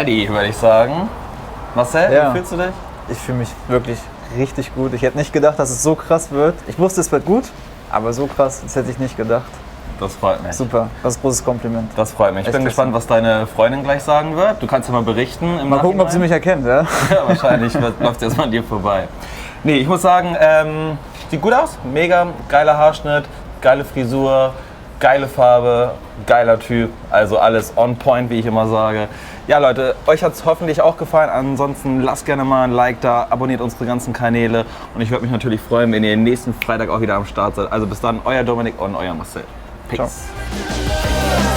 ready, würde ich sagen. Marcel, Ja. wie fühlst du dich? Ich fühle mich wirklich richtig gut. Ich hätte nicht gedacht, dass es so krass wird. Ich wusste, es wird gut, aber so krass, das hätte ich nicht gedacht. Das freut mich. Super, das ist ein großes Kompliment. Das freut mich. Ich bin Echt gespannt, was deine Freundin gleich sagen wird. Du kannst ja mal berichten. Mal gucken, ob sie mich erkennt, ja? Ja, wahrscheinlich läuft jetzt mal an dir vorbei. Nee, ich muss sagen, sieht gut aus. Mega geiler Haarschnitt, geile Frisur, geile Farbe, geiler Typ. Also alles on point, wie ich immer sage. Ja, Leute, euch hat es hoffentlich auch gefallen. Ansonsten lasst gerne mal ein Like da, abonniert unsere ganzen Kanäle. Und ich würde mich natürlich freuen, wenn ihr nächsten Freitag auch wieder am Start seid. Also bis dann, euer Dominik und euer Marcel. Peace. Ciao.